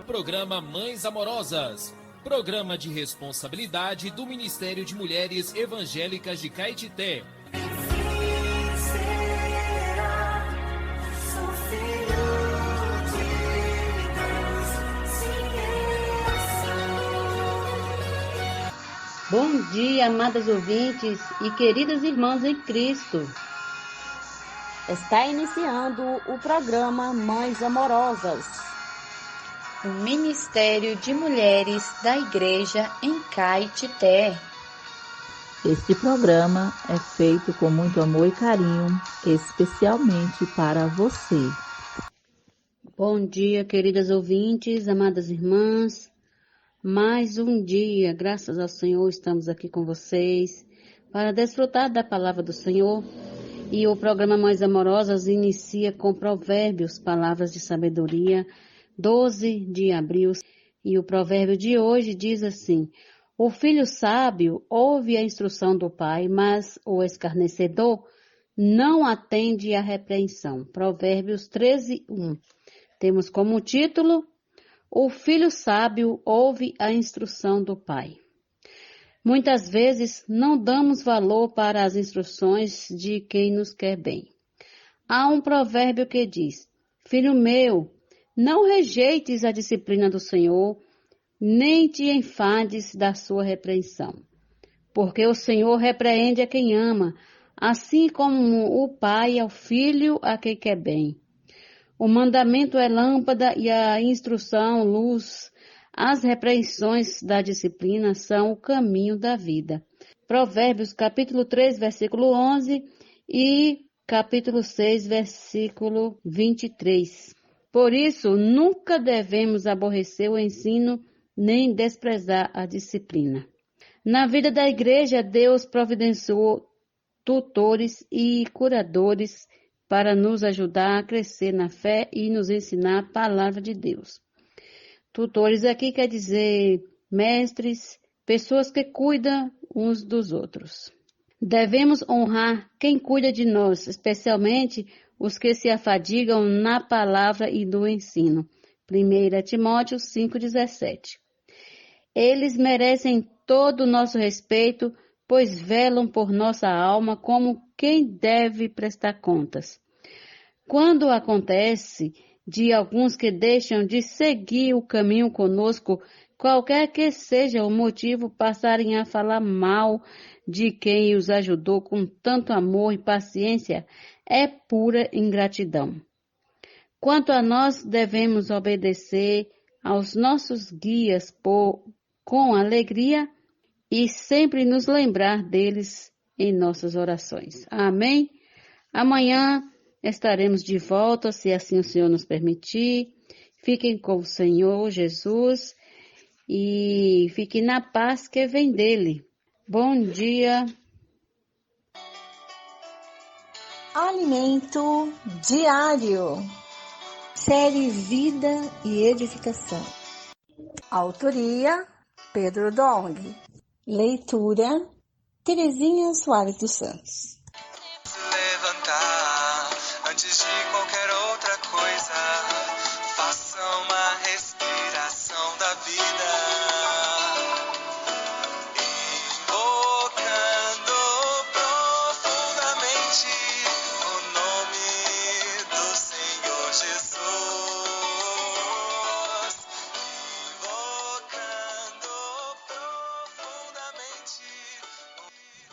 Programa Mães Amorosas, programa de responsabilidade do Ministério de Mulheres Evangélicas de Caetité. Bom dia, amadas ouvintes e queridas irmãs em Cristo. Está iniciando o programa Mães Amorosas, o Ministério de Mulheres da Igreja em Caetité. Este programa é feito com muito amor e carinho, especialmente para você. Bom dia, queridas ouvintes, amadas irmãs. Mais um dia, graças ao Senhor, estamos aqui com vocês para desfrutar da palavra do Senhor. E o programa Mães Amorosas inicia com Provérbios, palavras de sabedoria, 12 de abril. E o provérbio de hoje diz assim: o filho sábio ouve a instrução do pai, mas o escarnecedor não atende à repreensão. Provérbios 13, 1. Temos como título: o filho sábio ouve a instrução do pai. Muitas vezes não damos valor para as instruções de quem nos quer bem. Há um provérbio que diz: filho meu, não rejeites a disciplina do Senhor, nem te enfades da sua repreensão. Porque o Senhor repreende a quem ama, assim como o pai ao filho a quem quer bem. O mandamento é lâmpada e a instrução, luz. As repreensões da disciplina são o caminho da vida. Provérbios, capítulo 3, versículo 11 e capítulo 6, versículo 23. Por isso, nunca devemos aborrecer o ensino, nem desprezar a disciplina. Na vida da igreja, Deus providenciou tutores e curadores para nos ajudar a crescer na fé e nos ensinar a palavra de Deus. Tutores aqui quer dizer mestres, pessoas que cuidam uns dos outros. Devemos honrar quem cuida de nós, especialmente os que se afadigam na palavra e no ensino. 1 Timóteo 5,17. Eles merecem todo o nosso respeito, pois velam por nossa alma como quem deve prestar contas. Quando acontece de alguns que deixam de seguir o caminho conosco, qualquer que seja o motivo, passarem a falar mal de quem os ajudou com tanto amor e paciência, é pura ingratidão. Quanto a nós, devemos obedecer aos nossos guias com alegria e sempre nos lembrar deles em nossas orações. Amém? Amanhã estaremos de volta, se assim o Senhor nos permitir. Fiquem com o Senhor Jesus e fiquem na paz que vem dele. Bom dia. Alimento Diário. Série Vida e Edificação. Autoria: Pedro Dong. Leitura: Terezinha Soares dos Santos. Levantar antes de qualquer outra coisa, faça uma respiração da vida, invocando profundamente o nome do Senhor Jesus, invocando profundamente.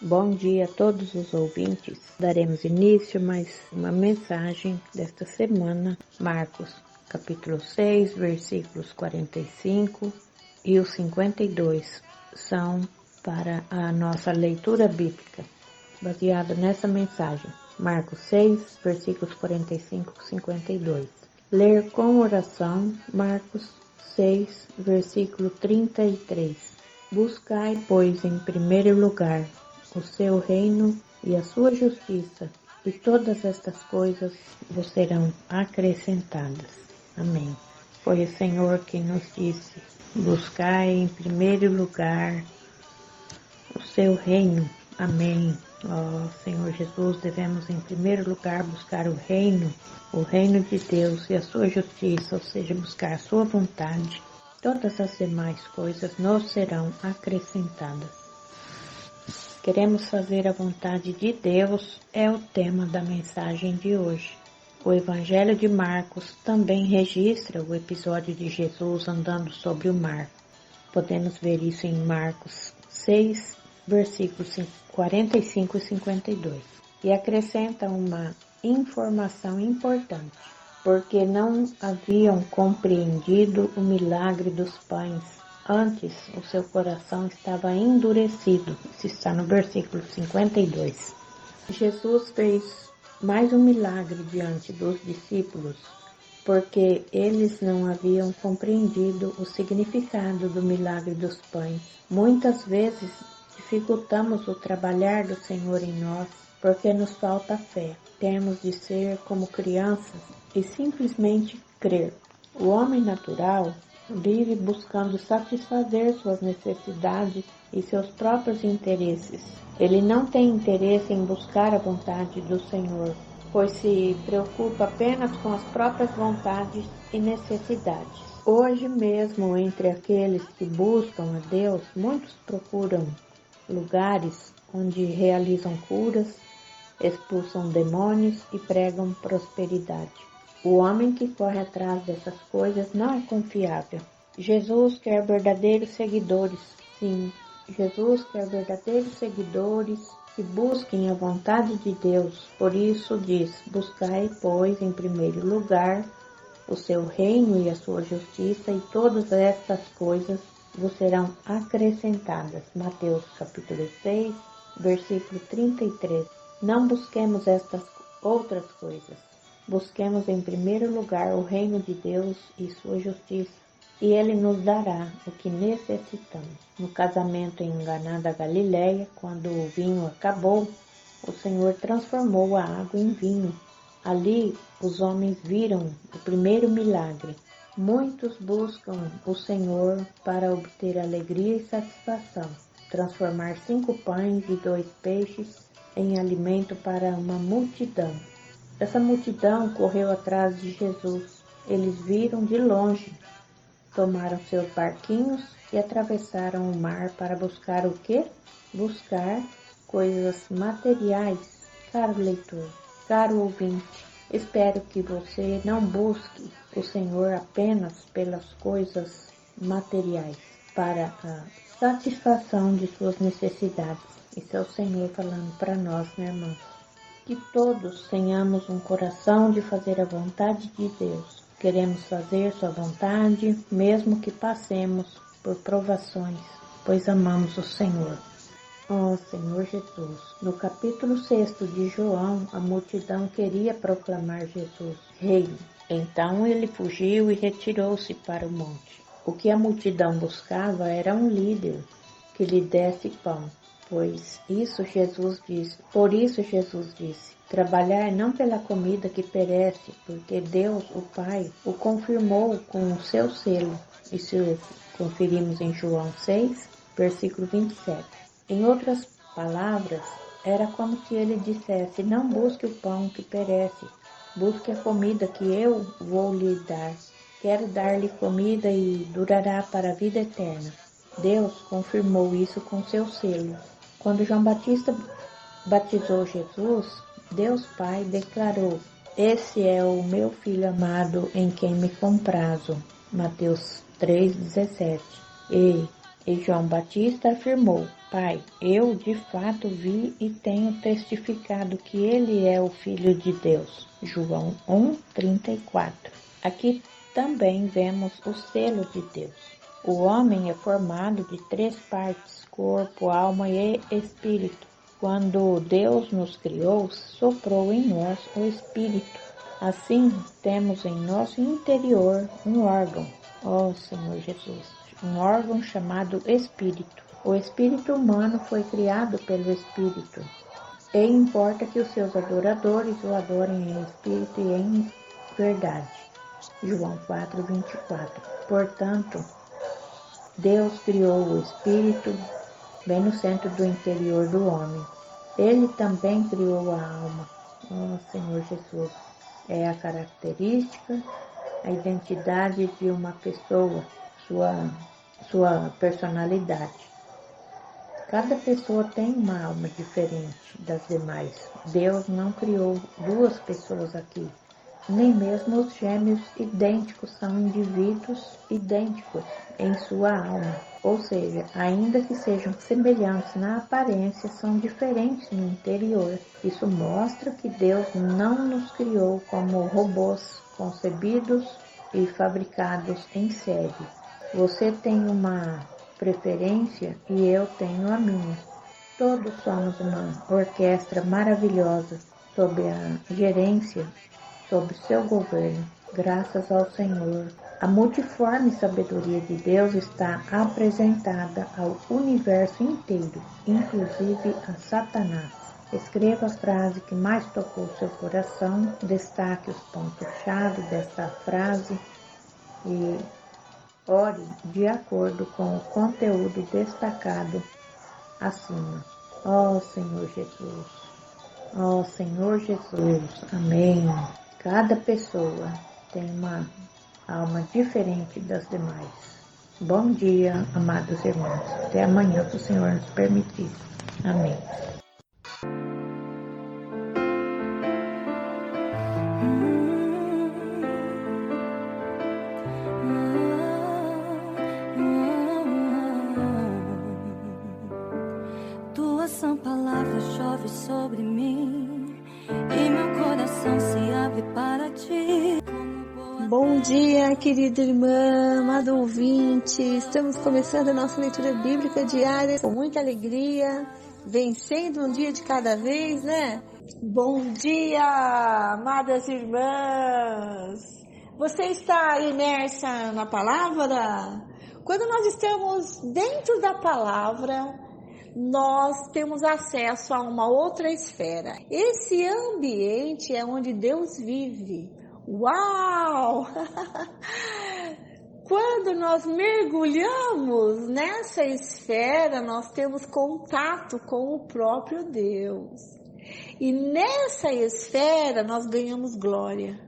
Bom dia a todos os ouvintes. Daremos início a mais uma mensagem desta semana, Marcos, capítulo 6, versículos 45 e os 52, são para a nossa leitura bíblica, baseada nessa mensagem. Marcos 6, versículos 45 e 52. Ler com oração, Marcos 6, versículo 33. Buscai, pois, em primeiro lugar o seu reino e a sua justiça, e todas estas coisas vos serão acrescentadas. Amém. Foi o Senhor quem nos disse: buscai em primeiro lugar o seu reino. Amém. Ó Senhor Jesus, devemos em primeiro lugar buscar o reino de Deus e a sua justiça, ou seja, buscar a sua vontade. Todas as demais coisas nos serão acrescentadas. Queremos fazer a vontade de Deus é o tema da mensagem de hoje. O Evangelho de Marcos também registra o episódio de Jesus andando sobre o mar. Podemos ver isso em Marcos 6, versículos 45 e 52. E acrescenta uma informação importante, porque não haviam compreendido o milagre dos pães. Antes, o seu coração estava endurecido. Isso está no versículo 52. Jesus fez mais um milagre diante dos discípulos, porque eles não haviam compreendido o significado do milagre dos pães. Muitas vezes dificultamos o trabalhar do Senhor em nós, porque nos falta fé. Temos de ser como crianças e simplesmente crer. O homem natural vive buscando satisfazer suas necessidades e seus próprios interesses. Ele não tem interesse em buscar a vontade do Senhor, pois se preocupa apenas com as próprias vontades e necessidades. Hoje mesmo, entre aqueles que buscam a Deus, muitos procuram lugares onde realizam curas, expulsam demônios e pregam prosperidade. O homem que corre atrás dessas coisas não é confiável. Jesus quer verdadeiros seguidores. Sim, Jesus quer verdadeiros seguidores que busquem a vontade de Deus. Por isso diz: buscai, pois, em primeiro lugar o seu reino e a sua justiça, e todas estas coisas vos serão acrescentadas. Mateus capítulo 6, versículo 33. Não busquemos estas outras coisas. Busquemos em primeiro lugar o reino de Deus e sua justiça, e Ele nos dará o que necessitamos. No casamento em Caná da Galileia, quando o vinho acabou, o Senhor transformou a água em vinho. Ali os homens viram o primeiro milagre. Muitos buscam o Senhor para obter alegria e satisfação, transformar 5 pães e 2 peixes em alimento para uma multidão. Essa multidão correu atrás de Jesus. Eles viram de longe, tomaram seus barquinhos e atravessaram o mar para buscar o quê? Buscar coisas materiais. Caro leitor, caro ouvinte, espero que você não busque o Senhor apenas pelas coisas materiais, para a satisfação de suas necessidades. Isso é o Senhor falando para nós, né, irmãos? Que todos tenhamos um coração de fazer a vontade de Deus. Queremos fazer sua vontade, mesmo que passemos por provações, pois amamos o Senhor. Ó Senhor Jesus, no capítulo 6 de João, a multidão queria proclamar Jesus rei. Então ele fugiu e retirou-se para o monte. O que a multidão buscava era um líder que lhe desse pão. Por isso Jesus disse, trabalhar não pela comida que perece, porque Deus, o Pai, o confirmou com o seu selo. Isso conferimos em João 6, versículo 27. Em outras palavras, era como se ele dissesse: não busque o pão que perece, busque a comida que eu vou lhe dar. Quero dar-lhe comida e durará para a vida eterna. Deus confirmou isso com seu selo. Quando João Batista batizou Jesus, Deus Pai declarou: esse é o meu Filho amado em quem me comprazo. Mateus 3,17. E João Batista afirmou: Pai, eu de fato vi e tenho testificado que ele é o Filho de Deus. João 1,34. Aqui também vemos o selo de Deus. O homem é formado de 3 partes: corpo, alma e espírito. Quando Deus nos criou, soprou em nós o espírito. Assim, temos em nosso interior um órgão, ó Senhor Jesus, um órgão chamado espírito. O espírito humano foi criado pelo Espírito, e importa que os seus adoradores o adorem em espírito e em verdade. João 4,24. Portanto, Deus criou o espírito bem no centro do interior do homem. Ele também criou a alma. Ó Senhor Jesus, é a característica, a identidade de uma pessoa, sua personalidade. Cada pessoa tem uma alma diferente das demais. Deus não criou duas pessoas aqui. Nem mesmo os gêmeos idênticos são indivíduos idênticos em sua alma. Ou seja, ainda que sejam semelhantes na aparência, são diferentes no interior. Isso mostra que Deus não nos criou como robôs concebidos e fabricados em série. Você tem uma preferência e eu tenho a minha. Todos somos uma orquestra maravilhosa sob a gerência, sob seu governo. Graças ao Senhor, a multiforme sabedoria de Deus está apresentada ao universo inteiro, inclusive a Satanás. Escreva a frase que mais tocou seu coração, destaque os pontos-chave desta frase e ore de acordo com o conteúdo destacado acima. Ó Senhor Jesus, ó Senhor Jesus, amém. Cada pessoa tem uma alma diferente das demais. Bom dia, amados irmãos. Até amanhã, se o Senhor nos permitir. Amém. Tua sã palavra chove sobre mim e meu coração se abre para ti. Bom dia, querida irmã, amado ouvinte. Estamos começando a nossa leitura bíblica diária com muita alegria, vencendo um dia de cada vez, né? Bom dia, amadas irmãs. Você está imersa na palavra? Quando nós estamos dentro da palavra, nós temos acesso a uma outra esfera. Esse ambiente é onde Deus vive. Uau! Quando nós mergulhamos nessa esfera, nós temos contato com o próprio Deus. E nessa esfera nós ganhamos glória.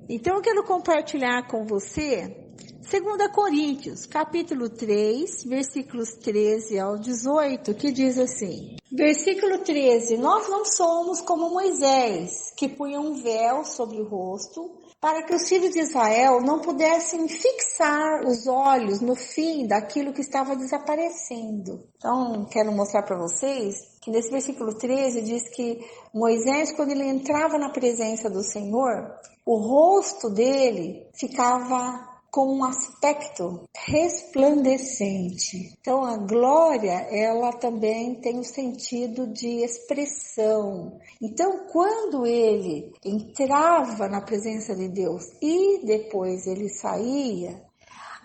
Então eu quero compartilhar com você 2 Coríntios, capítulo 3, versículos 13 ao 18, que diz assim. Versículo 13, nós não somos como Moisés, que punha um véu sobre o rosto, para que os filhos de Israel não pudessem fixar os olhos no fim daquilo que estava desaparecendo. Então, quero mostrar para vocês que nesse versículo 13 diz que Moisés, quando ele entrava na presença do Senhor, o rosto dele ficava com um aspecto resplandecente. Então, a glória, ela também tem um sentido de expressão. Então, quando ele entrava na presença de Deus e depois ele saía,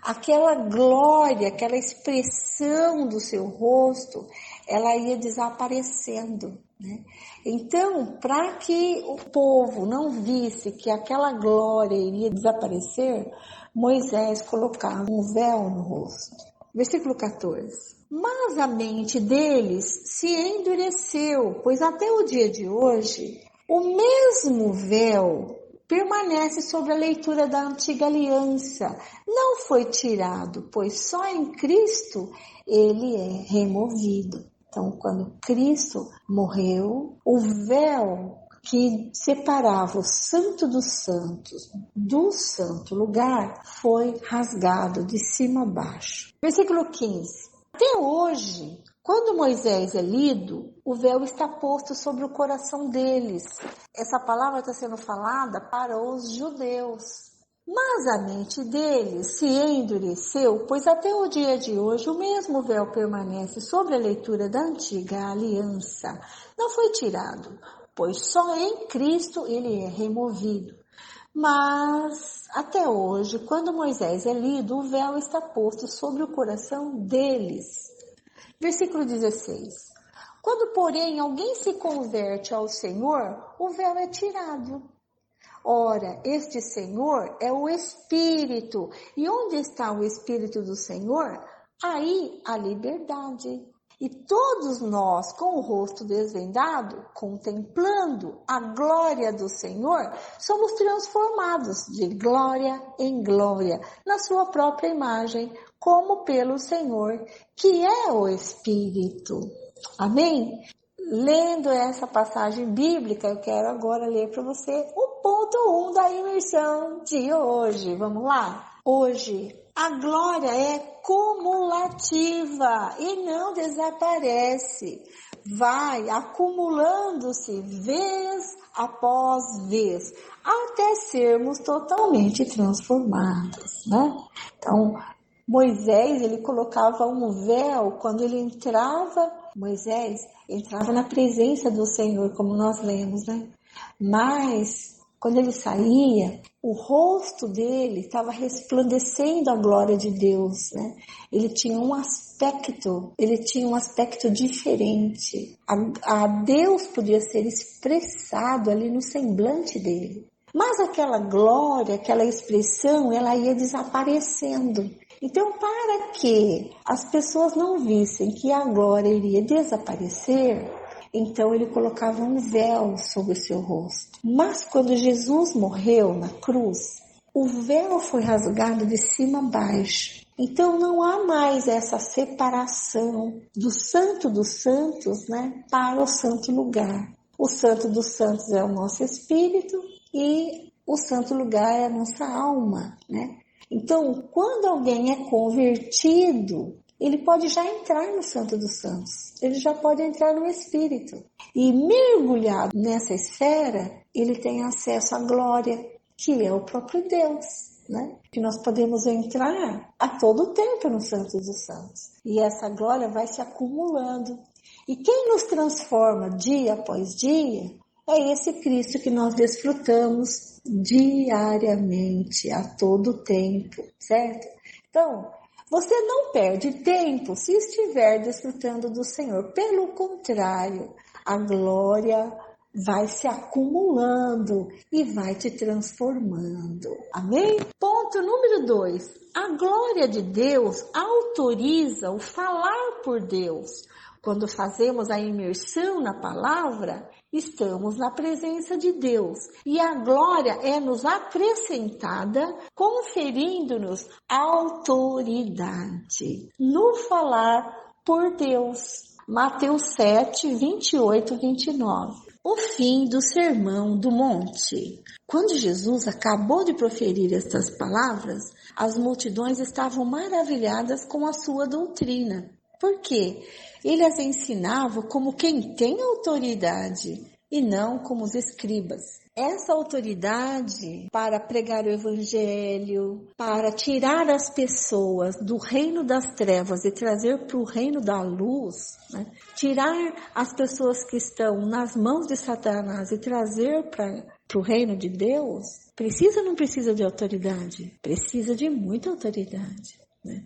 aquela glória, aquela expressão do seu rosto, ela ia desaparecendo, né? Então, para que o povo não visse que aquela glória iria desaparecer, Moisés colocava um véu no rosto. Versículo 14. Mas a mente deles se endureceu, pois até o dia de hoje, o mesmo véu permanece sobre a leitura da antiga aliança. Não foi tirado, pois só em Cristo ele é removido. Então, quando Cristo morreu, o véu que separava o santo dos santos do santo lugar foi rasgado de cima a baixo. Versículo 15. Até hoje, quando Moisés é lido, o véu está posto sobre o coração deles. Essa palavra está sendo falada para os judeus. Mas a mente deles se endureceu, pois até o dia de hoje o mesmo véu permanece sobre a leitura da antiga aliança. Não foi tirado, pois só em Cristo ele é removido. Mas até hoje, quando Moisés é lido, o véu está posto sobre o coração deles. Versículo 16. Quando, porém, alguém se converte ao Senhor, o véu é tirado. Ora, este Senhor é o Espírito, e onde está o Espírito do Senhor, aí a liberdade. E todos nós, com o rosto desvendado, contemplando a glória do Senhor, somos transformados de glória em glória, na sua própria imagem, como pelo Senhor, que é o Espírito. Amém? Lendo essa passagem bíblica, eu quero agora ler para você o ponto 1 da imersão de hoje. Vamos lá? Hoje, a glória é cumulativa e não desaparece. Vai acumulando-se vez após vez, até sermos totalmente transformados, né? Então, Moisés, ele colocava um véu quando ele entrava. Moisés entrava na presença do Senhor, como nós lemos, né? Mas quando ele saía, o rosto dele estava resplandecendo a glória de Deus, né? Ele tinha um aspecto diferente. A Deus podia ser expressado ali no semblante dele. Mas aquela glória, aquela expressão, ela ia desaparecendo. Então, para que as pessoas não vissem que a glória iria desaparecer, então ele colocava um véu sobre o seu rosto. Mas quando Jesus morreu na cruz, o véu foi rasgado de cima a baixo. Então não há mais essa separação do Santo dos Santos, né, para o Santo Lugar. O Santo dos Santos é o nosso espírito e o Santo Lugar é a nossa alma, né? Então, quando alguém é convertido, ele pode já entrar no Santo dos Santos, ele já pode entrar no Espírito. E mergulhado nessa esfera, ele tem acesso à glória, que é o próprio Deus, né? Que nós podemos entrar a todo tempo no Santo dos Santos. E essa glória vai se acumulando. E quem nos transforma dia após dia é esse Cristo que nós desfrutamos diariamente, a todo tempo, certo? Então, você não perde tempo se estiver desfrutando do Senhor. Pelo contrário, a glória vai se acumulando e vai te transformando. Amém? Ponto número 2. A glória de Deus autoriza o falar por Deus. Quando fazemos a imersão na palavra, estamos na presença de Deus. E a glória é nos acrescentada, conferindo-nos autoridade no falar por Deus. Mateus 7, 28, 29. O fim do Sermão do Monte. Quando Jesus acabou de proferir estas palavras, as multidões estavam maravilhadas com a sua doutrina. Por quê? Ele as ensinava como quem tem autoridade e não como os escribas. Essa autoridade para pregar o evangelho, para tirar as pessoas do reino das trevas e trazer para o reino da luz, né? Tirar as pessoas que estão nas mãos de Satanás e trazer para o reino de Deus, precisa ou não precisa de autoridade? Precisa de muita autoridade, né?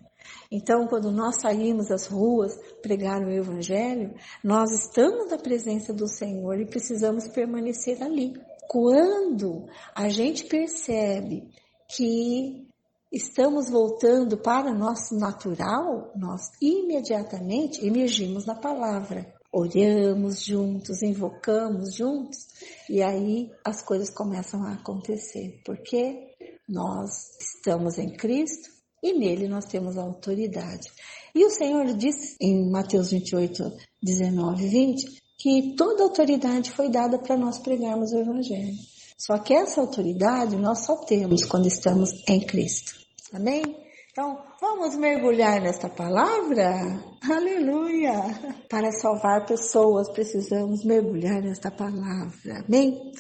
Então, quando nós saímos às ruas pregar o evangelho, nós estamos na presença do Senhor e precisamos permanecer ali. Quando a gente percebe que estamos voltando para o nosso natural, nós imediatamente emergimos na palavra. Oramos juntos, invocamos juntos, e aí as coisas começam a acontecer, porque nós estamos em Cristo e nele nós temos a autoridade. E o Senhor diz em Mateus 28, 19 e 20, que toda autoridade foi dada para nós pregarmos o Evangelho. Só que essa autoridade nós só temos quando estamos em Cristo. Amém? Então, vamos mergulhar nesta palavra? Aleluia! Para salvar pessoas, precisamos mergulhar nesta palavra. Amém?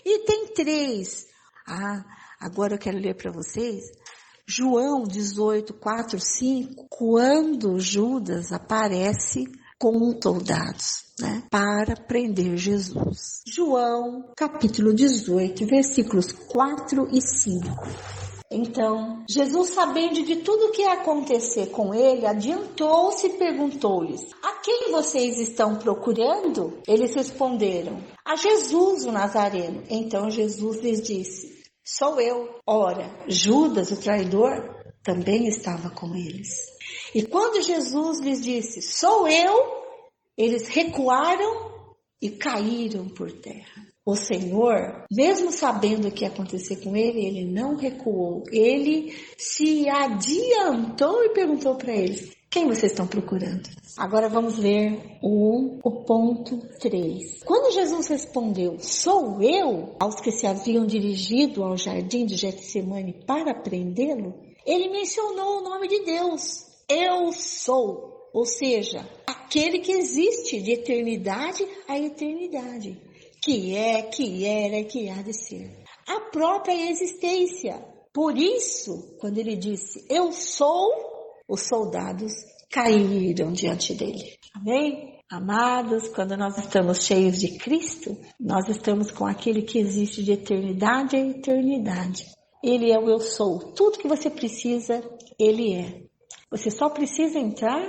E tem 3. Agora eu quero ler para vocês. João 18, 4, 5. Quando Judas aparece com soldados, né, para prender Jesus. João, capítulo 18, versículos 4 e 5. Então, Jesus, sabendo de tudo o que ia acontecer com ele, adiantou-se e perguntou-lhes: a quem vocês estão procurando? Eles responderam: a Jesus, o Nazareno. Então Jesus lhes disse: sou eu. Ora, Judas, o traidor, também estava com eles. E quando Jesus lhes disse: sou eu, Eles recuaram e caíram por terra. O Senhor, mesmo sabendo o que ia acontecer com ele não recuou. Ele se adiantou e perguntou para eles: quem vocês estão procurando? Agora vamos ler o ponto 3. Quando Jesus respondeu, sou eu, aos que se haviam dirigido ao jardim de Getsemane para prendê-lo, ele mencionou o nome de Deus. Eu sou, ou seja, aquele que existe de eternidade a eternidade, que é, que era e que há de ser. A própria existência. Por isso, quando ele disse, eu sou, os soldados caíram diante dele. Amém? Amados, quando nós estamos cheios de Cristo, nós estamos com aquele que existe de eternidade a eternidade. Ele é o eu sou. Tudo que você precisa, ele é. Você só precisa entrar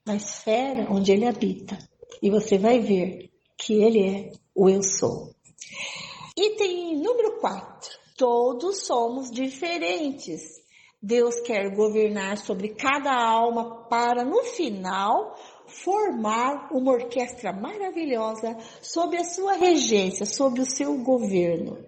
na esfera onde ele habita. E você vai ver que ele é o eu sou. Item número 4. Todos somos diferentes. Deus quer governar sobre cada alma para, no final, formar uma orquestra maravilhosa sob a sua regência, sob o seu governo.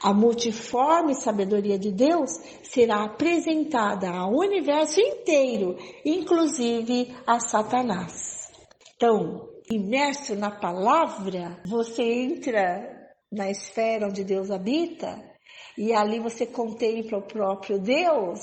A multiforme sabedoria de Deus será apresentada ao universo inteiro, inclusive a Satanás. Então, imerso na palavra, você entra na esfera onde Deus habita, e ali você contempla o próprio Deus,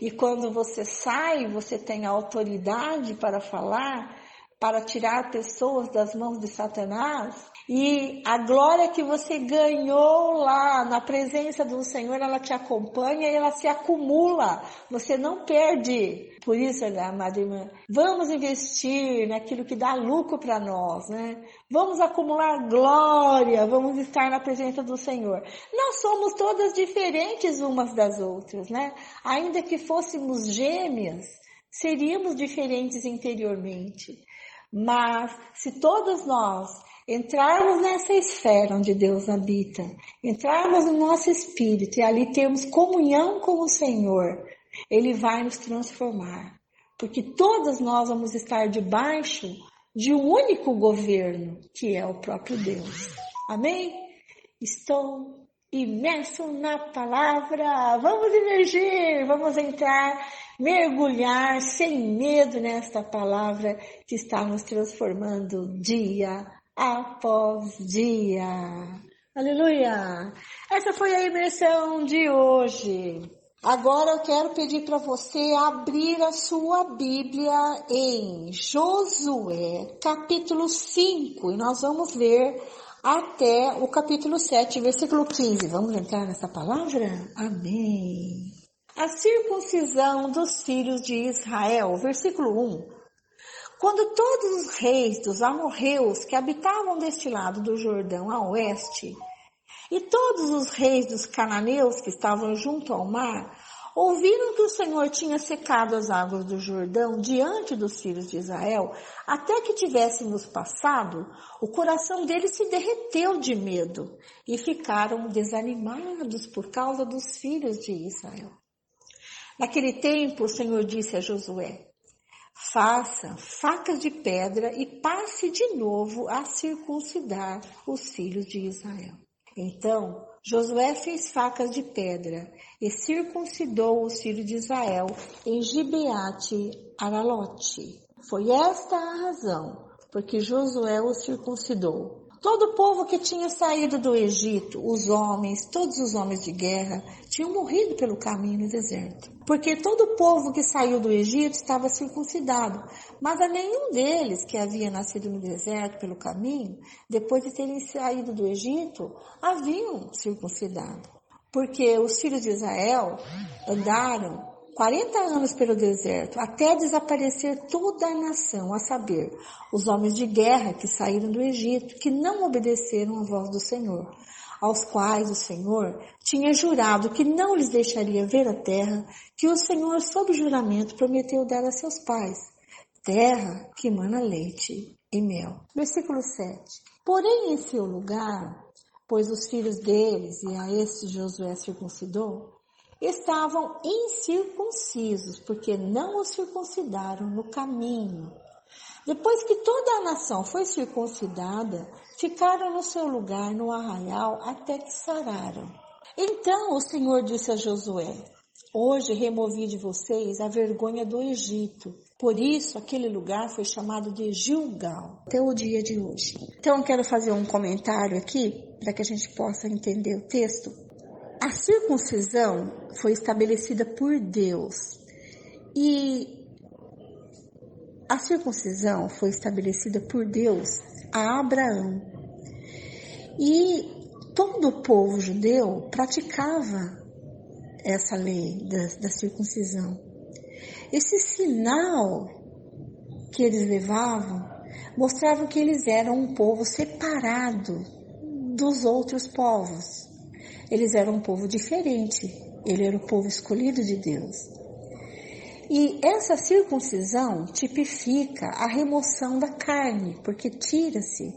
e quando você sai, você tem a autoridade para falar, para tirar pessoas das mãos de Satanás, e a glória que você ganhou lá na presença do Senhor, ela te acompanha e ela se acumula, você não perde. Por isso, amada irmã, vamos investir naquilo que dá lucro para nós, né? Vamos acumular glória, vamos estar na presença do Senhor. Nós somos todas diferentes umas das outras, né? Ainda que fôssemos gêmeas, seríamos diferentes interiormente. Mas se todos nós entrarmos nessa esfera onde Deus habita, entrarmos no nosso espírito e ali termos comunhão com o Senhor, Ele vai nos transformar. Porque todas nós vamos estar debaixo de um único governo, que é o próprio Deus. Amém? Estou imerso na palavra. Vamos emergir, vamos entrar, mergulhar sem medo nesta palavra que está nos transformando dia após dia. Aleluia! Essa foi a imersão de hoje. Agora eu quero pedir para você abrir a sua Bíblia em Josué, capítulo 5, e nós vamos ler até o capítulo 7, versículo 15. Vamos entrar nessa palavra? Amém. A circuncisão dos filhos de Israel, versículo 1. Quando todos os reis dos amorreus que habitavam deste lado do Jordão a oeste, e todos os reis dos cananeus que estavam junto ao mar, ouviram que o Senhor tinha secado as águas do Jordão diante dos filhos de Israel, até que tivéssemos passado, o coração deles se derreteu de medo e ficaram desanimados por causa dos filhos de Israel. Naquele tempo, o Senhor disse a Josué: faça facas de pedra e passe de novo a circuncidar os filhos de Israel. Então, Josué fez facas de pedra e circuncidou os filhos de Israel em Gibeate Aralote. Foi esta a razão porque Josué os circuncidou. Todo o povo que tinha saído do Egito, os homens, todos os homens de guerra, tinham morrido pelo caminho no deserto. Porque todo o povo que saiu do Egito estava circuncidado, mas a nenhum deles que havia nascido no deserto pelo caminho, depois de terem saído do Egito, haviam circuncidado. Porque os filhos de Israel andaram 40 anos pelo deserto, até desaparecer toda a nação, a saber, os homens de guerra que saíram do Egito, que não obedeceram à voz do Senhor, aos quais o Senhor tinha jurado que não lhes deixaria ver a terra que o Senhor, sob juramento, prometeu dar a seus pais, terra que mana leite e mel. Versículo 7. Porém, em seu lugar, pois os filhos deles, e a estes Josué circuncidou, estavam incircuncisos, porque não os circuncidaram no caminho. Depois que toda a nação foi circuncidada, ficaram no seu lugar no arraial até que sararam. Então o Senhor disse a Josué: hoje removi de vocês a vergonha do Egito. Por isso aquele lugar foi chamado de Gilgal, até o dia de hoje. Então eu quero fazer um comentário aqui, para que a gente possa entender o texto. A circuncisão foi estabelecida por Deus. E a circuncisão foi estabelecida por Deus a Abraão. E todo o povo judeu praticava essa lei da circuncisão. Esse sinal que eles levavam mostrava que eles eram um povo separado dos outros povos. Eles eram um povo diferente. Ele era o povo escolhido de Deus. E essa circuncisão tipifica a remoção da carne, porque tira-se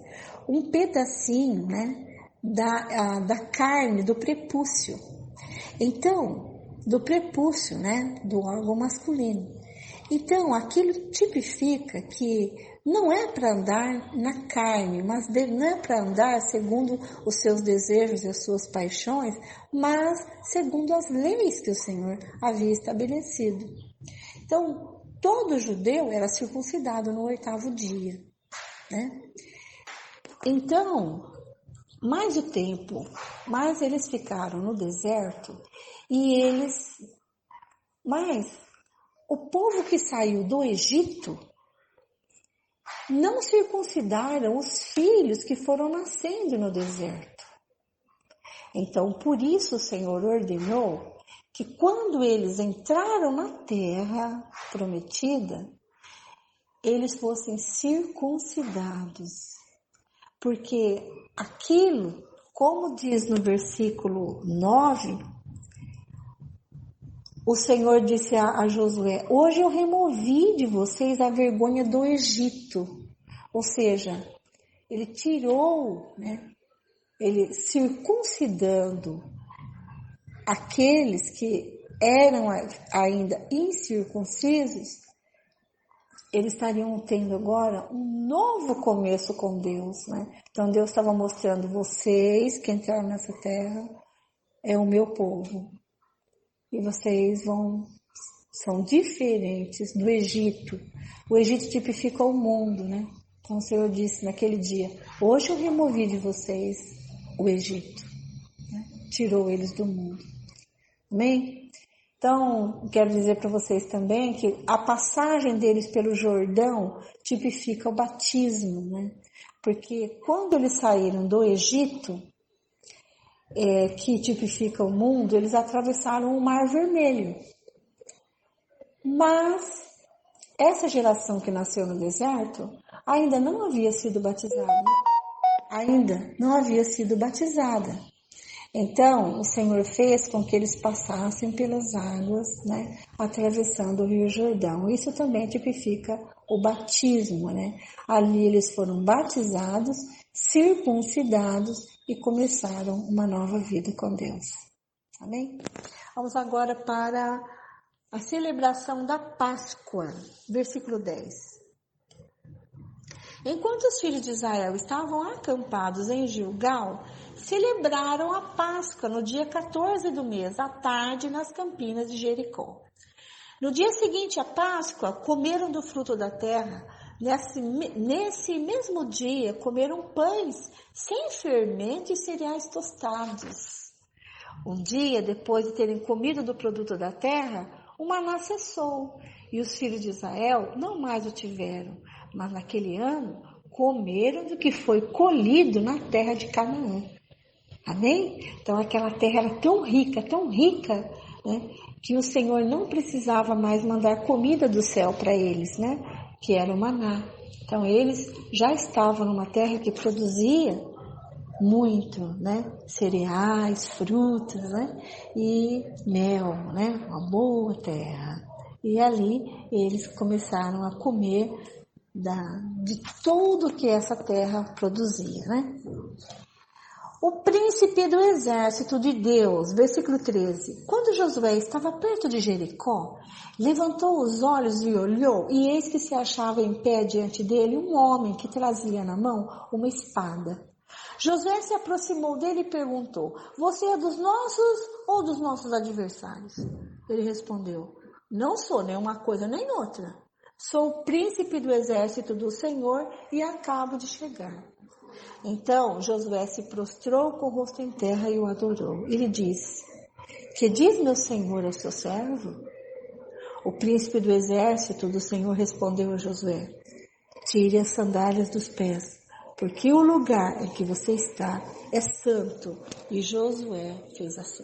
um pedacinho, né, da carne, do prepúcio. Então, do prepúcio, né, do órgão masculino. Então, aquilo tipifica que não é para andar na carne, mas não é para andar segundo os seus desejos e as suas paixões, mas segundo as leis que o Senhor havia estabelecido. Então, todo judeu era circuncidado no 8º dia, né? Então, mais o tempo, mais eles ficaram no deserto mas o povo que saiu do Egito não circuncidaram os filhos que foram nascendo no deserto. Então, por isso o Senhor ordenou que quando eles entraram na terra prometida, eles fossem circuncidados. Porque aquilo, como diz no versículo 9, o Senhor disse a Josué: hoje eu removi de vocês a vergonha do Egito. Ou seja, ele tirou, né, ele circuncidando aqueles que eram ainda incircuncisos, eles estariam tendo agora um novo começo com Deus, né? Então Deus estava mostrando: vocês que entraram nessa terra é o meu povo. E vocês são diferentes do Egito. O Egito tipifica o mundo, né? Então o Senhor disse naquele dia: hoje eu removi de vocês o Egito, né? Tirou eles do mundo. Amém? Então, quero dizer para vocês também que a passagem deles pelo Jordão tipifica o batismo, né? Porque quando eles saíram do Egito, que tipifica o mundo, eles atravessaram o Mar Vermelho. Mas essa geração que nasceu no deserto ainda não havia sido batizada. Então, o Senhor fez com que eles passassem pelas águas, né, atravessando o Rio Jordão. Isso também tipifica o batismo, né? Ali eles foram batizados, circuncidados e começaram uma nova vida com Deus. Amém? Vamos agora para a celebração da Páscoa, versículo 10. Enquanto os filhos de Israel estavam acampados em Gilgal, celebraram a Páscoa no dia 14 do mês, à tarde, nas campinas de Jericó. No dia seguinte à Páscoa, comeram do fruto da terra. Nesse mesmo dia, comeram pães sem fermento e cereais tostados. Um dia, depois de terem comido do produto da terra, o maná cessou, e os filhos de Israel não mais o tiveram. Mas naquele ano, comeram do que foi colhido na terra de Canaã. Amém? Então aquela terra era tão rica, né, que o Senhor não precisava mais mandar comida do céu para eles, né, que era o maná. Então eles já estavam numa terra que produzia muito, né, cereais, frutas, né, e mel, né, uma boa terra. E ali eles começaram a comer de tudo que essa terra produzia, né? O príncipe do exército de Deus, versículo 13. Quando Josué estava perto de Jericó, levantou os olhos e olhou, e eis que se achava em pé diante dele um homem que trazia na mão uma espada. Josué se aproximou dele e perguntou: você é dos nossos ou dos nossos adversários? Ele respondeu: não sou nem uma coisa nem outra. Sou o príncipe do exército do Senhor e acabo de chegar. Então Josué se prostrou com o rosto em terra e o adorou. Ele disse: que diz meu senhor ao seu servo? O príncipe do exército do Senhor respondeu a Josué: tire as sandálias dos pés, porque o lugar em que você está é santo. E Josué fez assim.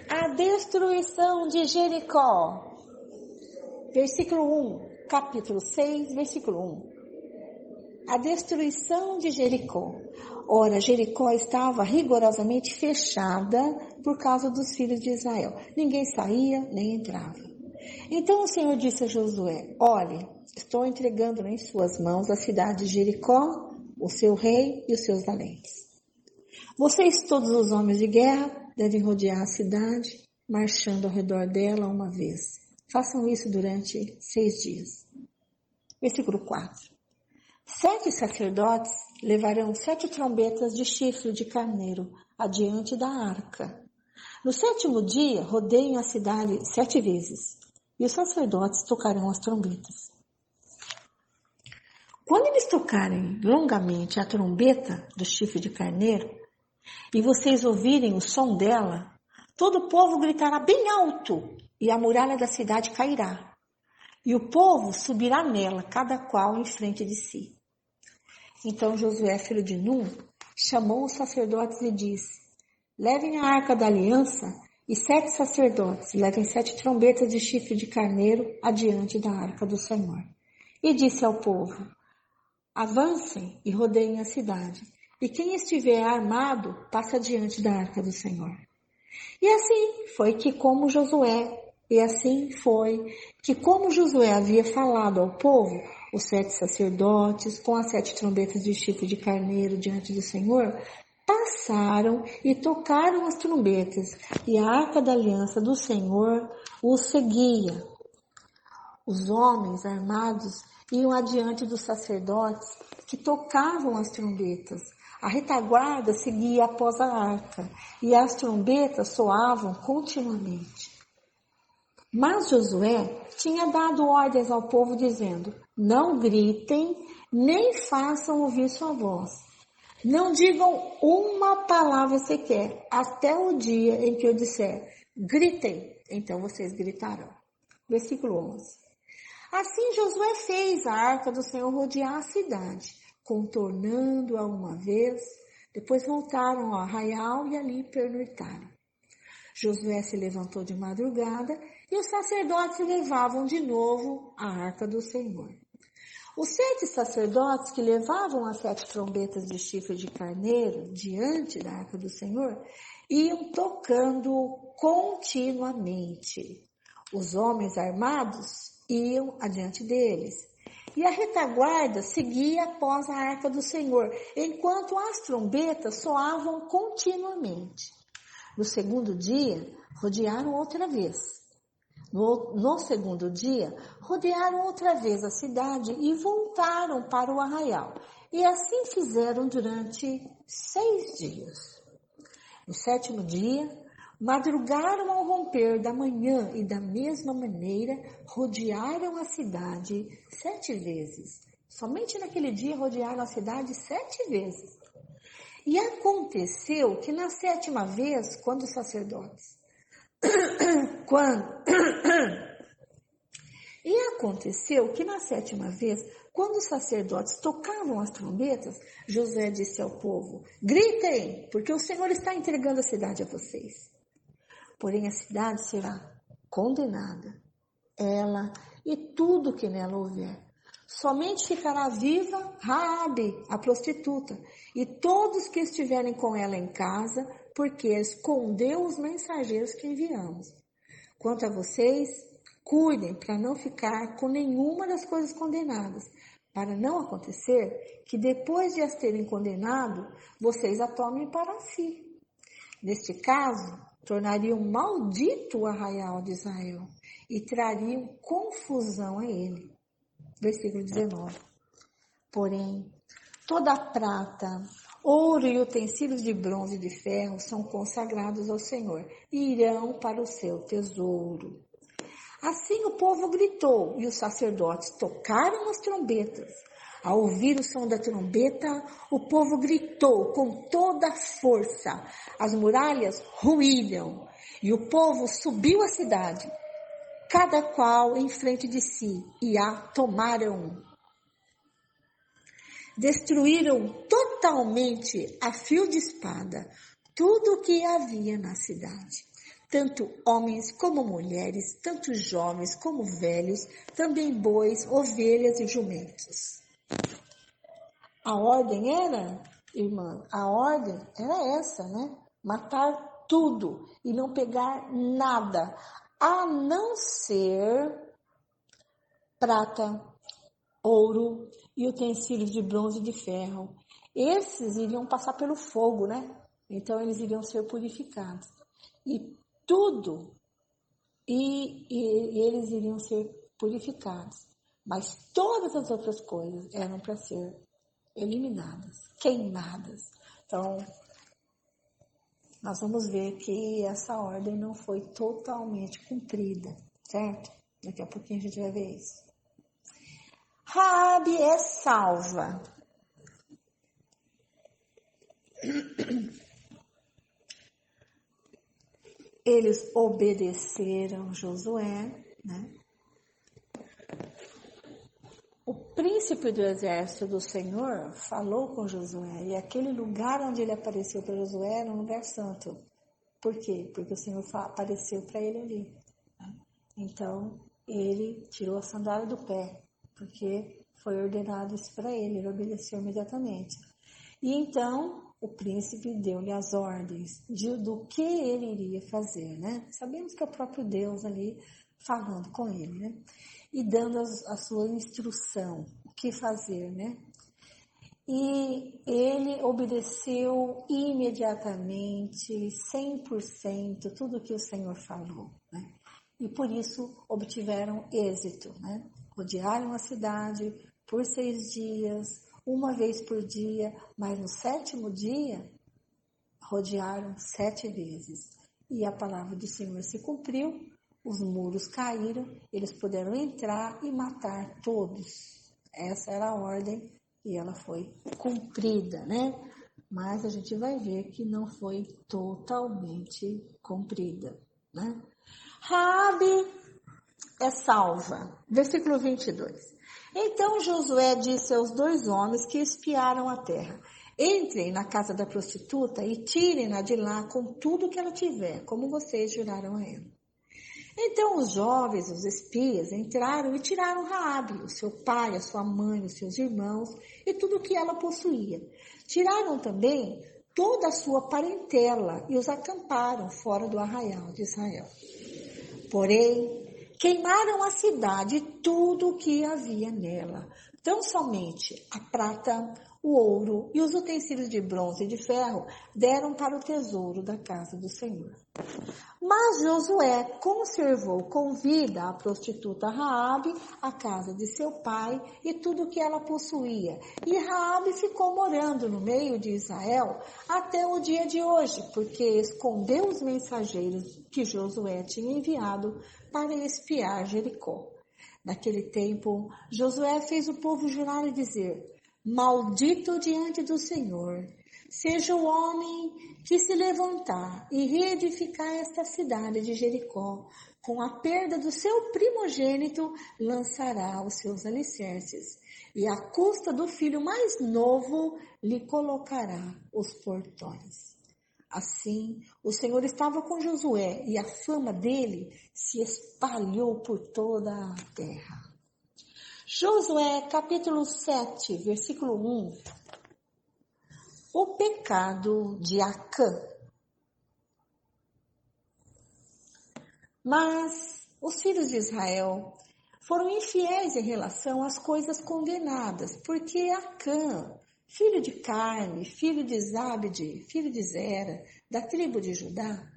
A destruição de Jericó. Versículo 1, capítulo 6, versículo 1. A destruição de Jericó. Ora, Jericó estava rigorosamente fechada por causa dos filhos de Israel. Ninguém saía nem entrava. Então o Senhor disse a Josué: olhe, estou entregando em suas mãos a cidade de Jericó, o seu rei e os seus valentes. Vocês, todos os homens de guerra, devem rodear a cidade, marchando ao redor dela uma vez. Façam isso durante 6 dias. Versículo 4. 7 sacerdotes levarão 7 trombetas de chifre de carneiro adiante da arca. No 7º dia, rodeiem a cidade 7 vezes, e os sacerdotes tocarão as trombetas. Quando eles tocarem longamente a trombeta do chifre de carneiro, e vocês ouvirem o som dela, todo o povo gritará bem alto, e a muralha da cidade cairá. E o povo subirá nela, cada qual em frente de si. Então Josué, filho de Num, chamou os sacerdotes e disse: levem a arca da aliança, e 7 sacerdotes levem 7 trombetas de chifre de carneiro adiante da arca do Senhor. E disse ao povo: avancem e rodeiem a cidade, e quem estiver armado, passe adiante da arca do Senhor. E assim foi que como Josué havia falado ao povo, os 7 sacerdotes, com as 7 trombetas de chifre de carneiro diante do Senhor, passaram e tocaram as trombetas, e a arca da aliança do Senhor os seguia. Os homens armados iam adiante dos sacerdotes que tocavam as trombetas. A retaguarda seguia após a arca, e as trombetas soavam continuamente. Mas Josué tinha dado ordens ao povo dizendo: não gritem, nem façam ouvir sua voz. Não digam uma palavra sequer, até o dia em que eu disser: gritem, então vocês gritarão. Versículo 11. Assim Josué fez a arca do Senhor rodear a cidade, contornando-a uma vez, depois voltaram ao arraial e ali pernoitaram. Josué se levantou de madrugada e os sacerdotes levavam de novo a arca do Senhor. Os 7 sacerdotes que levavam as 7 trombetas de chifre de carneiro diante da arca do Senhor iam tocando continuamente. Os homens armados iam adiante deles, e a retaguarda seguia após a arca do Senhor, enquanto as trombetas soavam continuamente. No 2º dia, rodearam outra vez. No 2º dia, rodearam outra vez a cidade e voltaram para o arraial. E assim fizeram durante 6 dias. No 7º dia, madrugaram ao romper da manhã e da mesma maneira rodearam a cidade 7 vezes. Somente naquele dia rodearam a cidade 7 vezes. E aconteceu que na 7ª vez, quando os sacerdotes... E aconteceu que na 7ª vez, quando os sacerdotes tocavam as trombetas, Josué disse ao povo: gritem, porque o Senhor está entregando a cidade a vocês. Porém a cidade será condenada, ela e tudo que nela houver. Somente ficará viva Raabe, a prostituta, e todos que estiverem com ela em casa, porque escondeu os mensageiros que enviamos. Quanto a vocês, cuidem para não ficar com nenhuma das coisas condenadas, para não acontecer que depois de as terem condenado, vocês a tomem para si. Neste caso, tornariam maldito o arraial de Israel e trariam confusão a ele. Versículo 19. Porém, toda a prata, ouro e utensílios de bronze e de ferro são consagrados ao Senhor e irão para o seu tesouro. Assim o povo gritou e os sacerdotes tocaram as trombetas. Ao ouvir o som da trombeta, o povo gritou com toda a força. As muralhas ruíram e o povo subiu à cidade, cada qual em frente de si, e a tomaram. Destruíram totalmente a fio de espada tudo o que havia na cidade. Tanto homens como mulheres, tanto jovens como velhos, também bois, ovelhas e jumentos. A ordem era, irmã, a ordem era essa, né? Matar tudo e não pegar nada, a não ser prata, ouro e utensílios de bronze e de ferro. Esses iriam passar pelo fogo, né? Então eles iriam ser purificados. E tudo, e eles iriam ser purificados. Mas todas as outras coisas eram para ser eliminadas, queimadas. Então, nós vamos ver que essa ordem não foi totalmente cumprida, certo? Daqui a pouquinho a gente vai ver isso. Raabe é salva. Eles obedeceram Josué, né? O príncipe do exército do Senhor falou com Josué, e aquele lugar onde ele apareceu para Josué era um lugar santo. Por quê? Porque o Senhor apareceu para ele ali. Né? Então, ele tirou a sandália do pé, porque foi ordenado isso para ele, ele obedeceu imediatamente. E então, o príncipe deu-lhe as ordens do que ele iria fazer, né? Sabemos que é o próprio Deus ali falando com ele, né? E dando a sua instrução, o que fazer, né? E ele obedeceu imediatamente, 100%, tudo que o Senhor falou, né? E por isso obtiveram êxito, né? Rodearam a cidade por 6 dias, uma vez por dia, mas no 7º dia, rodearam 7 vezes. E a palavra do Senhor se cumpriu, os muros caíram, eles puderam entrar e matar todos. Essa era a ordem e ela foi cumprida, né? Mas a gente vai ver que não foi totalmente cumprida, né? Raabe é salva. Versículo 22. Então Josué disse aos 2 homens que espiaram a terra: entrem na casa da prostituta e tirem-na de lá com tudo que ela tiver, como vocês juraram a ela. Então os jovens, os espias, entraram e tiraram Raabe, o seu pai, a sua mãe, os seus irmãos e tudo o que ela possuía. Tiraram também toda a sua parentela e os acamparam fora do arraial de Israel. Porém, queimaram a cidade e tudo o que havia nela, tão somente a prata, o ouro e os utensílios de bronze e de ferro deram para o tesouro da casa do Senhor. Mas Josué conservou com vida a prostituta Raabe, a casa de seu pai e tudo o que ela possuía. E Raabe ficou morando no meio de Israel até o dia de hoje, porque escondeu os mensageiros que Josué tinha enviado para espiar Jericó. Naquele tempo, Josué fez o povo jurar e dizer: maldito diante do Senhor seja o homem que se levantar e reedificar esta cidade de Jericó. Com a perda do seu primogênito, lançará os seus alicerces, e à custa do filho mais novo, lhe colocará os portões. Assim, o Senhor estava com Josué, e a fama dele se espalhou por toda a terra. Josué, capítulo 7, versículo 1. O pecado de Acã. Mas os filhos de Israel foram infiéis em relação às coisas condenadas, porque Acã, filho de Carme, filho de Zabde, filho de Zera, da tribo de Judá,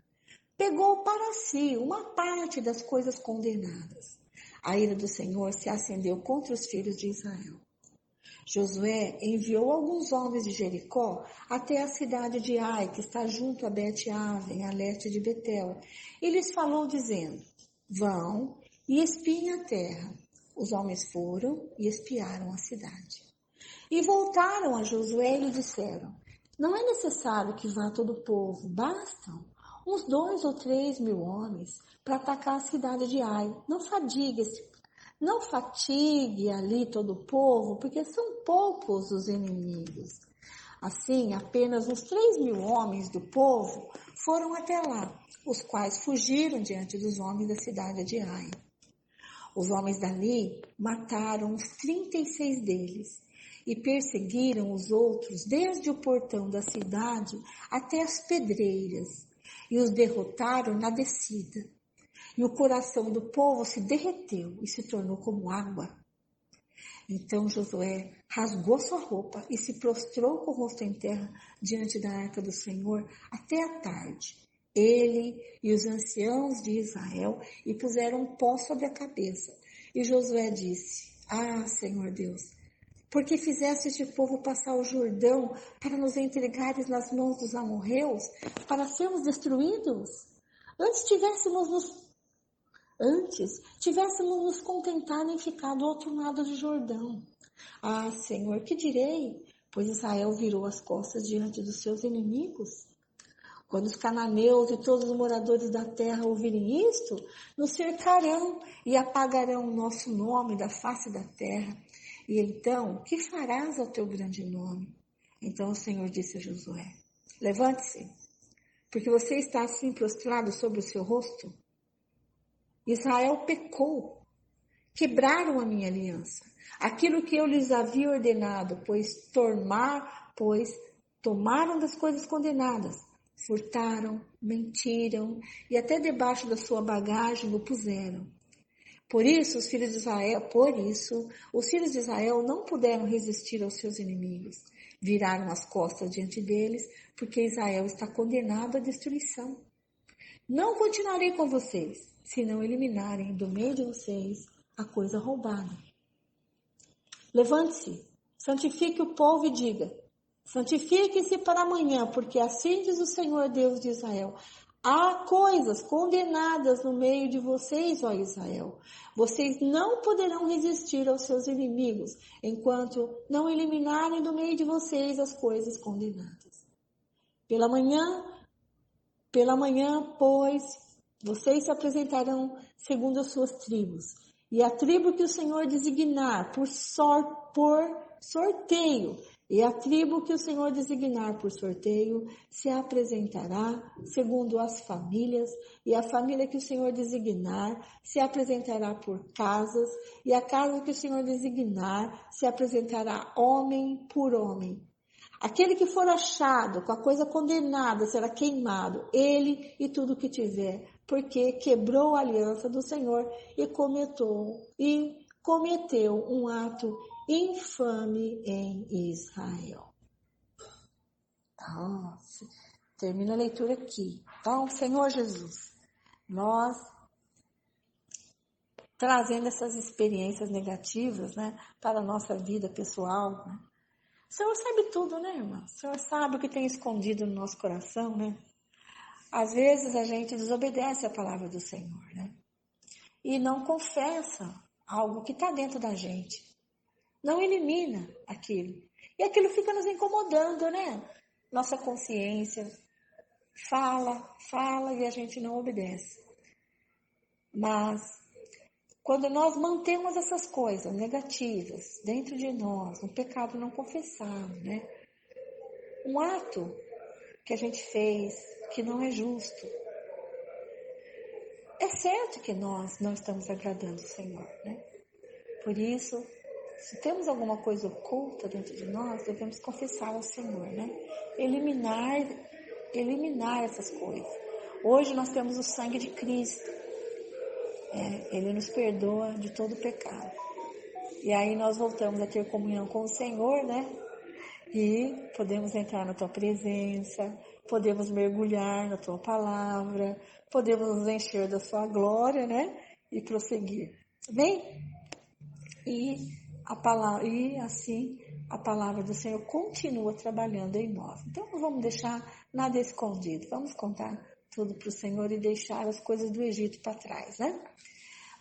pegou para si uma parte das coisas condenadas. A ira do Senhor se acendeu contra os filhos de Israel. Josué enviou alguns homens de Jericó até a cidade de Ai, que está junto a Bet-Aven, a leste de Betel, e lhes falou dizendo: vão e espiem a terra. Os homens foram e espiaram a cidade. E voltaram a Josué e lhe disseram: não é necessário que vá todo o povo, bastam uns 2 ou 3 mil homens para atacar a cidade de Ai. Não fatigue ali todo o povo, porque são poucos os inimigos. Assim, apenas uns 3 mil homens do povo foram até lá, os quais fugiram diante dos homens da cidade de Ai. Os homens dali mataram os 36 deles e perseguiram os outros desde o portão da cidade até as pedreiras e os derrotaram na descida. E o coração do povo se derreteu e se tornou como água. Então Josué rasgou sua roupa e se prostrou com o rosto em terra diante da arca do Senhor até a tarde. Ele e os anciãos de Israel e puseram um pó sobre a cabeça. E Josué disse: ah, Senhor Deus, por que fizeste este povo passar o Jordão para nos entregares nas mãos dos amorreus, para sermos destruídos? Antes tivéssemos nos contentado em ficar do outro lado do Jordão. Ah, Senhor, que direi? Pois Israel virou as costas diante dos seus inimigos. Quando os cananeus e todos os moradores da terra ouvirem isto, nos cercarão e apagarão o nosso nome da face da terra. E então, que farás ao teu grande nome? Então o Senhor disse a Josué: levante-se, porque você está assim prostrado sobre o seu rosto. Israel pecou, quebraram a minha aliança, aquilo que eu lhes havia ordenado, pois tomaram das coisas condenadas, furtaram, mentiram e até debaixo da sua bagagem o puseram. Por isso, os filhos de Israel não puderam resistir aos seus inimigos, viraram as costas diante deles, porque Israel está condenado à destruição. Não continuarei com vocês, se não eliminarem do meio de vocês a coisa roubada. Levante-se, santifique o povo e diga: santifique-se para amanhã, porque assim diz o Senhor Deus de Israel: há coisas condenadas no meio de vocês, ó Israel. Vocês não poderão resistir aos seus inimigos, enquanto não eliminarem do meio de vocês as coisas condenadas. Pela manhã, pois, vocês se apresentarão segundo as suas tribos. E a tribo que o Senhor designar por sorteio, se apresentará segundo as famílias, e a família que o Senhor designar se apresentará por casas, e a casa que o Senhor designar se apresentará homem por homem. Aquele que for achado com a coisa condenada será queimado, ele e tudo que tiver, porque quebrou a aliança do Senhor e cometeu um ato infame em Israel. Nossa, termina a leitura aqui. Então, Senhor Jesus, nós trazendo essas experiências negativas, né, para a nossa vida pessoal, né? O Senhor sabe tudo, né, irmã? O Senhor sabe o que tem escondido no nosso coração, né? Às vezes a gente desobedece a palavra do Senhor, né? E não confessa algo que está dentro da gente. Não elimina aquilo. E aquilo fica nos incomodando, né? Nossa consciência fala e a gente não obedece. Mas quando nós mantemos essas coisas negativas dentro de nós, um pecado não confessado, né? Um ato que a gente fez que não é justo. É certo que nós não estamos agradando o Senhor, né? Por isso, se temos alguma coisa oculta dentro de nós, devemos confessar ao Senhor, né? Eliminar essas coisas. Hoje nós temos o sangue de Cristo. Ele nos perdoa de todo pecado. E aí nós voltamos a ter comunhão com o Senhor, né? E podemos entrar na tua presença, podemos mergulhar na tua palavra, podemos nos encher da sua glória, né? E prosseguir. Bem? E assim a palavra do Senhor continua trabalhando em nós. Então não vamos deixar nada escondido. Vamos contar tudo para o Senhor e deixar as coisas do Egito para trás, né?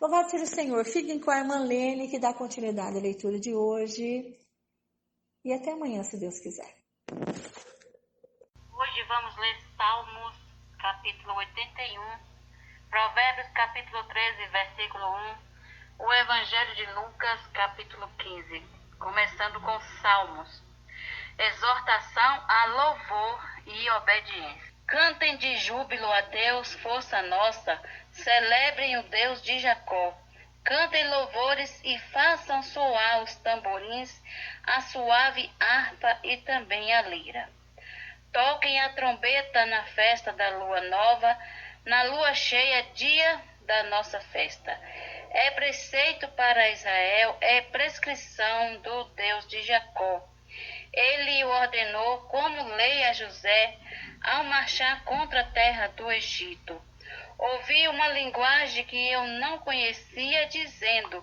Louvado seja o Senhor. Fiquem com a irmã Lene, que dá continuidade à leitura de hoje. E até amanhã, se Deus quiser. Hoje vamos ler Salmos, capítulo 81, Provérbios, capítulo 13, versículo 1, o Evangelho de Lucas, capítulo 15, começando com Salmos. Exortação a louvor e obediência. Cantem de júbilo a Deus, força nossa, celebrem o Deus de Jacó. Cantem louvores e façam soar os tamborins, a suave harpa e também a lira. Toquem a trombeta na festa da lua nova, na lua cheia, dia da nossa festa. É preceito para Israel, é prescrição do Deus de Jacó. Ele o ordenou como lei a José, ao marchar contra a terra do Egito. Ouvi uma linguagem que eu não conhecia, dizendo: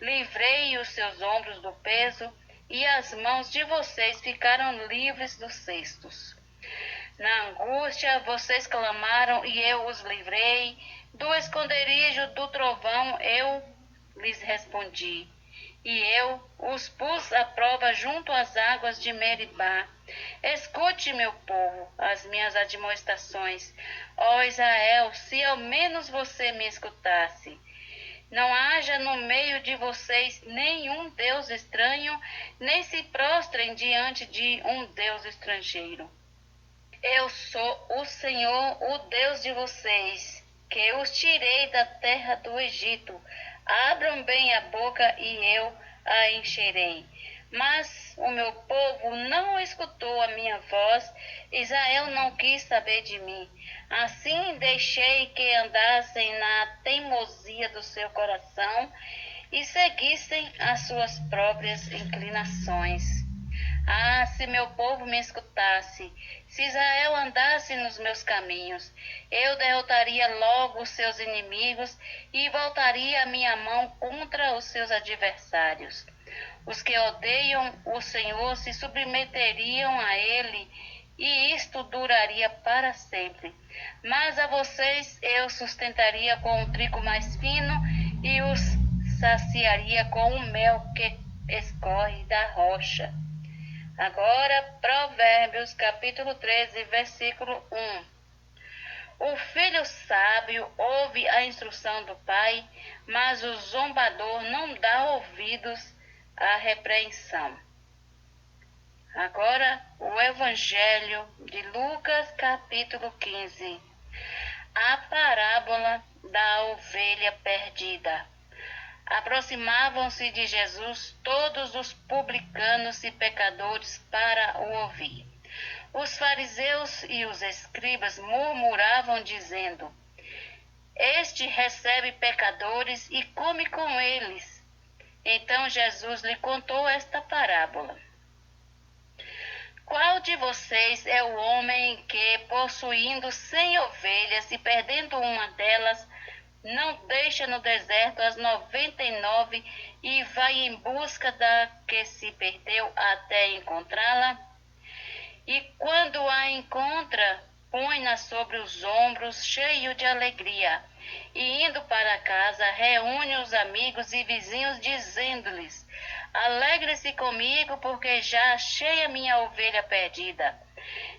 livrei os seus ombros do peso, e as mãos de vocês ficaram livres dos cestos. Na angústia vocês clamaram, e eu os livrei. Do esconderijo do trovão eu lhes respondi. E eu os pus à prova junto às águas de Meribá. Escute, meu povo, as minhas admoestações. Ó Israel, se ao menos você me escutasse. Não haja no meio de vocês nenhum Deus estranho, nem se prostrem diante de um Deus estrangeiro. Eu sou o Senhor, o Deus de vocês, que os tirei da terra do Egito. Abram bem a boca e eu a encherei. Mas o meu povo não escutou a minha voz, Israel não quis saber de mim. Assim deixei que andassem na teimosia do seu coração e seguissem as suas próprias inclinações. Ah, se meu povo me escutasse, se Israel andasse nos meus caminhos, eu derrotaria logo os seus inimigos e voltaria a minha mão contra os seus adversários. Os que odeiam o Senhor se submeteriam a ele, e isto duraria para sempre. Mas a vocês eu sustentaria com o trigo mais fino e os saciaria com o mel que escorre da rocha. Agora, Provérbios, capítulo 13, versículo 1. O filho sábio ouve a instrução do pai, mas o zombador não dá ouvidos à repreensão. Agora, o Evangelho de Lucas, capítulo 15. A parábola da ovelha perdida. Aproximavam-se de Jesus todos os publicanos e pecadores para o ouvir. Os fariseus e os escribas murmuravam, dizendo: este recebe pecadores e come com eles. Então Jesus lhe contou esta parábola. Qual de vocês é o homem que, possuindo 100 ovelhas e perdendo uma delas, não deixa no deserto as 99 e vai em busca da que se perdeu até encontrá-la? E quando a encontra, põe-na sobre os ombros, cheio de alegria, e indo para casa, reúne os amigos e vizinhos, dizendo-lhes: alegre-se comigo, porque já achei a minha ovelha perdida.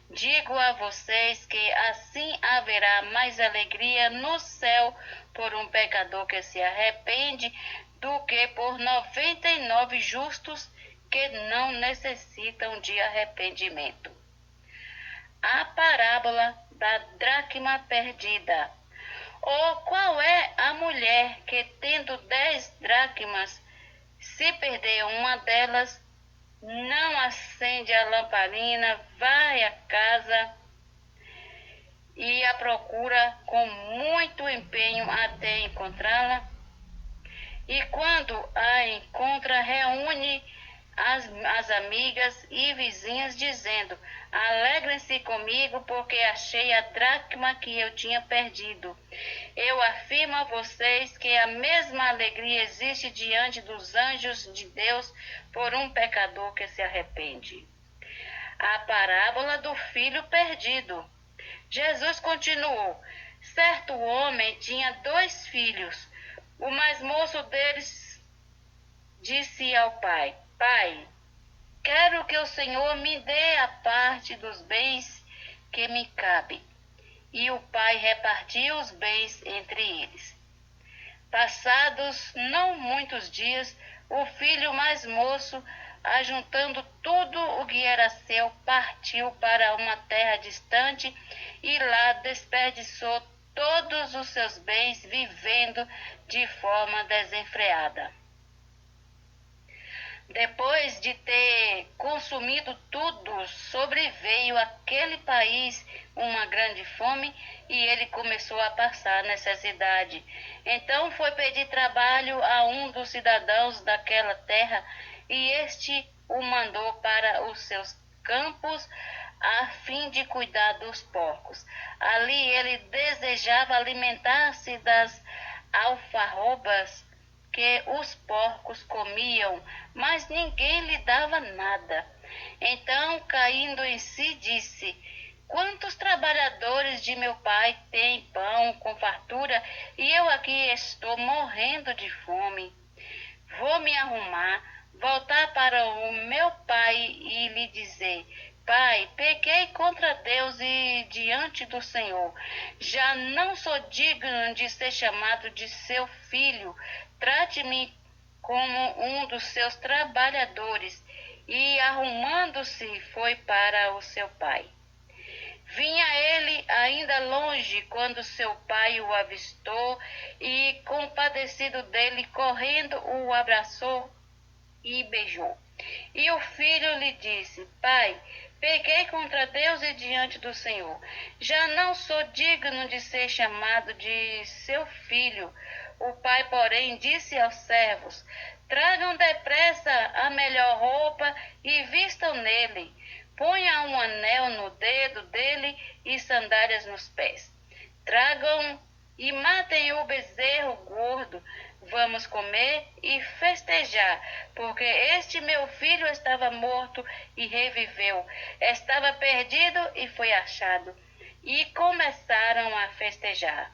Digo a vocês que assim haverá mais alegria no céu por um pecador que se arrepende do que por 99 justos que não necessitam de arrependimento. A parábola da dracma perdida. Ou qual é a mulher que, tendo 10 dracmas, se perder uma delas, não acende a lamparina, vai à casa e a procura com muito empenho até encontrá-la? E quando a encontra, reúne as amigas e vizinhas, dizendo: alegrem-se comigo, porque achei a dracma que eu tinha perdido. Eu afirmo a vocês que a mesma alegria existe diante dos anjos de Deus por um pecador que se arrepende. A parábola do filho perdido. Jesus continuou: certo homem tinha 2 filhos. O mais moço deles disse ao pai: Pai, quero que o Senhor me dê a parte dos bens que me cabe. E o pai repartiu os bens entre eles. Passados não muitos dias, o filho mais moço, ajuntando tudo o que era seu, partiu para uma terra distante e lá desperdiçou todos os seus bens, vivendo de forma desenfreada. Depois de ter consumido tudo, sobreveio àquele país uma grande fome e ele começou a passar necessidade. Então foi pedir trabalho a um dos cidadãos daquela terra e este o mandou para os seus campos a fim de cuidar dos porcos. Ali ele desejava alimentar-se das alfarrobas que os porcos comiam, mas ninguém lhe dava nada. Então, caindo em si, disse: quantos trabalhadores de meu pai têm pão com fartura e eu aqui estou morrendo de fome. Vou me arrumar, voltar para o meu pai e lhe dizer: Pai, pequei contra Deus e diante do Senhor. Já não sou digno de ser chamado de seu filho. Trate-me como um dos seus trabalhadores. E, arrumando-se, foi para o seu pai. Vinha ele ainda longe quando seu pai o avistou e, compadecido dele, correndo, o abraçou e beijou. E o filho lhe disse: Pai, pequei contra Deus e diante do Senhor. Já não sou digno de ser chamado de seu filho. O pai, porém, disse aos servos: tragam depressa a melhor roupa e vistam nele. Ponha um anel no dedo dele e sandálias nos pés. Tragam e matem o bezerro gordo. Vamos comer e festejar, porque este meu filho estava morto e reviveu, estava perdido e foi achado. E começaram a festejar.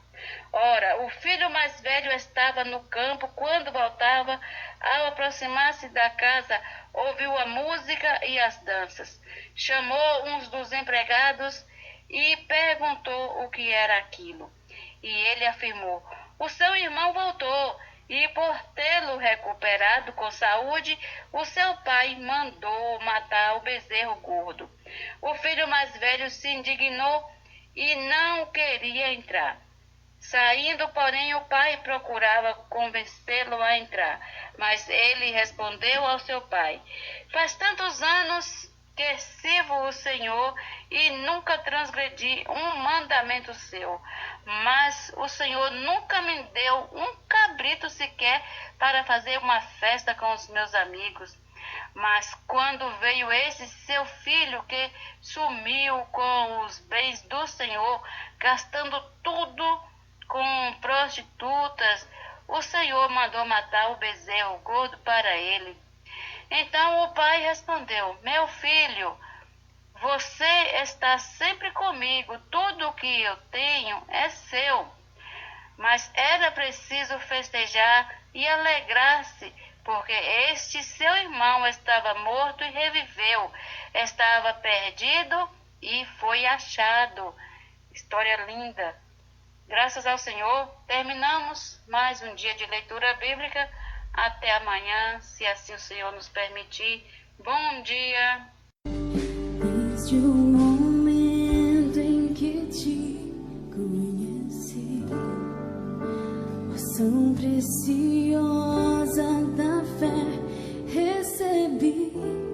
Ora, o filho mais velho estava no campo. Quando voltava, ao aproximar-se da casa, ouviu a música e as danças. Chamou uns dos empregados e perguntou o que era aquilo. E ele afirmou: o seu irmão voltou, e por tê-lo recuperado com saúde, o seu pai mandou matar o bezerro gordo. O filho mais velho se indignou e não queria entrar. Saindo, porém, o pai procurava convencê-lo a entrar, mas ele respondeu ao seu pai: faz tantos anos que sirvo o Senhor e nunca transgredi um mandamento seu, mas o Senhor nunca me deu um cabrito sequer para fazer uma festa com os meus amigos. Mas quando veio esse seu filho que sumiu com os bens do Senhor, gastando tudo com prostitutas, o Senhor mandou matar o bezerro gordo para ele. Então o pai respondeu: meu filho, você está sempre comigo, tudo o que eu tenho é seu. Mas era preciso festejar e alegrar-se, porque este seu irmão estava morto e reviveu, estava perdido e foi achado. História linda. Graças ao Senhor, terminamos mais um dia de leitura bíblica. Até amanhã, se assim o Senhor nos permitir. Bom dia! Desde o momento em que te conheci, porção preciosa da fé recebi.